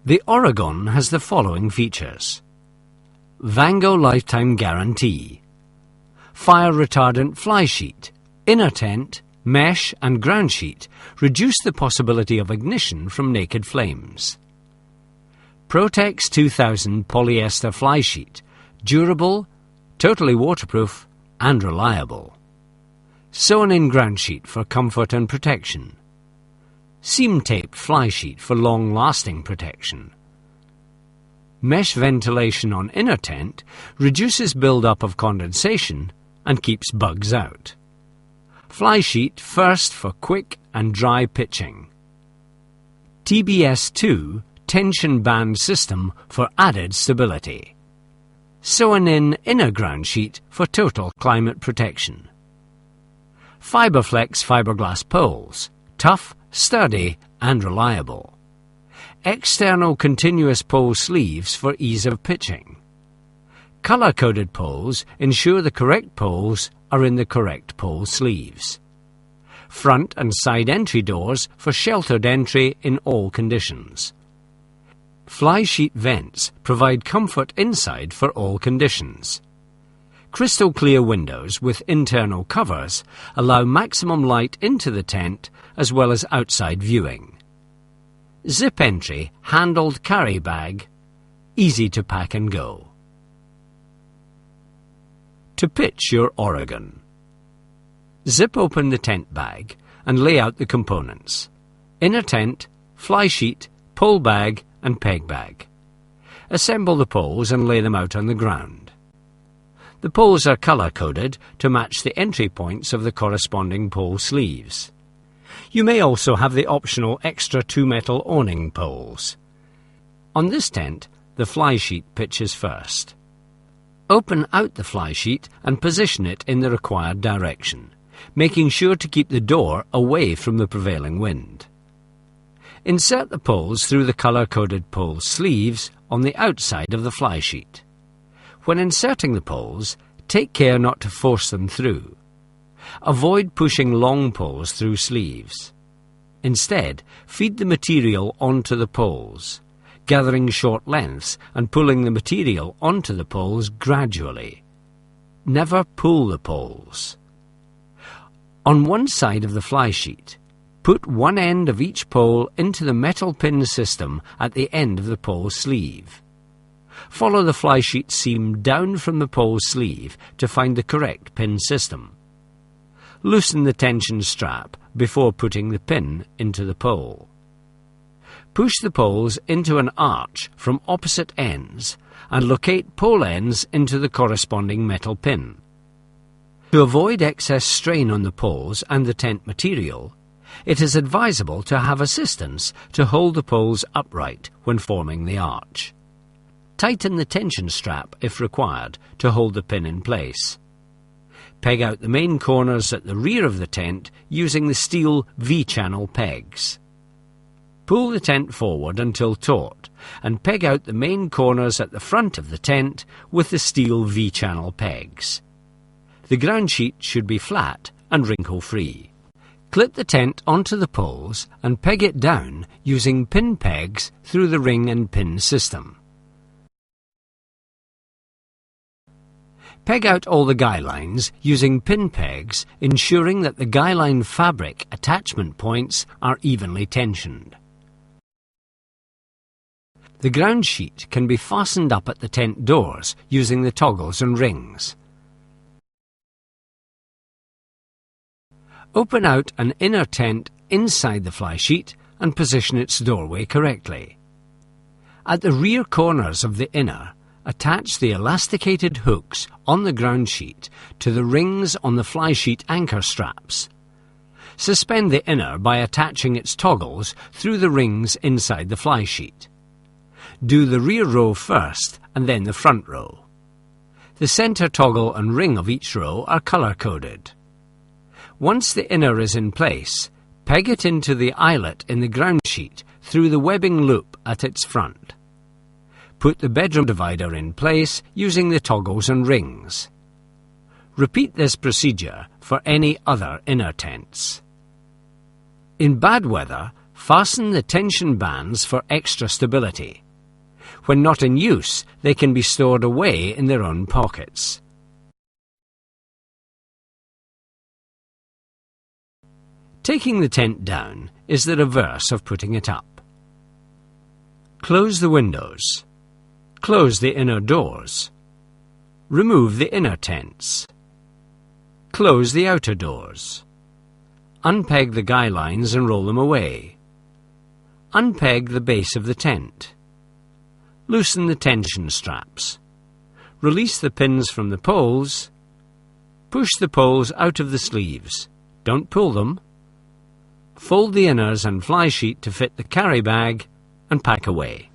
The Oregon has the following features: VANGO lifetime guarantee, fire retardant fly sheet, inner tent, mesh and ground sheet reduce the possibility of ignition from naked flames. Protex 2000 polyester fly sheet, durable, totally waterproof and reliable. Sewn-in ground sheet for comfort and protection. Seam-taped fly sheet for long-lasting protection. Mesh ventilation on inner tent reduces build-up of condensation and keeps bugs out. Fly sheet first for quick and dry pitching. TBS2 tension band system for added stability. Sewn-in inner ground sheet for total climate protection. Fiberflex fiberglass poles, tough, sturdy and reliable. External continuous pole sleeves for ease of pitching. Colour-coded poles ensure the correct poles are in the correct pole sleeves. Front and side entry doors for sheltered entry in all conditions. Fly sheet vents provide comfort inside for all conditions. Crystal clear windows with internal covers allow maximum light into the tent as well as outside viewing. Zip entry handled carry bag, easy to pack and go. To pitch your Oregon. Zip open the tent bag and lay out the components: inner tent, fly sheet, pole bag and peg bag. Assemble the poles and lay them out on the ground. The poles are colour-coded to match the entry points of the corresponding pole sleeves. You may also have the optional extra 2-metal awning poles. On this tent, the fly sheet pitches first. Open out the fly sheet and position it in the required direction, making sure to keep the door away from the prevailing wind. Insert the poles through the colour-coded pole sleeves on the outside of the fly sheet. When inserting the poles, take care not to force them through. Avoid pushing long poles through sleeves. Instead, feed the material onto the poles, gathering short lengths and pulling the material onto the poles gradually. Never pull the poles. On one side of the fly sheet, put one end of each pole into the metal pin system at the end of the pole sleeve. Follow the fly sheet seam down from the pole sleeve to find the correct pin system. Loosen the tension strap before putting the pin into the pole. Push the poles into an arch from opposite ends and locate pole ends into the corresponding metal pin. To avoid excess strain on the poles and the tent material, it is advisable to have assistance to hold the poles upright when forming the arch. Tighten the tension strap if required to hold the pin in place. Peg out the main corners at the rear of the tent using the steel V-channel pegs. Pull the tent forward until taut and peg out the main corners at the front of the tent with the steel V-channel pegs. The ground sheet should be flat and wrinkle-free. Clip the tent onto the poles and peg it down using pin pegs through the ring and pin system. Peg out all the guy lines using pin pegs, ensuring that the guy line fabric attachment points are evenly tensioned. The ground sheet can be fastened up at the tent doors using the toggles and rings. Open out an inner tent inside the fly sheet and position its doorway correctly. At the rear corners of the inner, attach the elasticated hooks on the ground sheet to the rings on the fly sheet anchor straps. Suspend the inner by attaching its toggles through the rings inside the fly sheet. Do the rear row first and then the front row. The centre toggle and ring of each row are colour-coded. Once the inner is in place, peg it into the eyelet in the ground sheet through the webbing loop at its front. Put the bedroom divider in place using the toggles and rings. Repeat this procedure for any other inner tents. In bad weather, Fasten the tension bands for extra stability. When not in use, they can be stored away in their own pockets. Taking the tent down is the reverse of putting it up. Close the windows. Close the inner doors. Remove the inner tents. Close the outer doors. Unpeg the guy lines and roll them away. Unpeg the base of the tent. Loosen the tension straps. Release the pins from the poles. Push the poles out of the sleeves. Don't pull them. Fold the inners and fly sheet to fit the carry bag and pack away.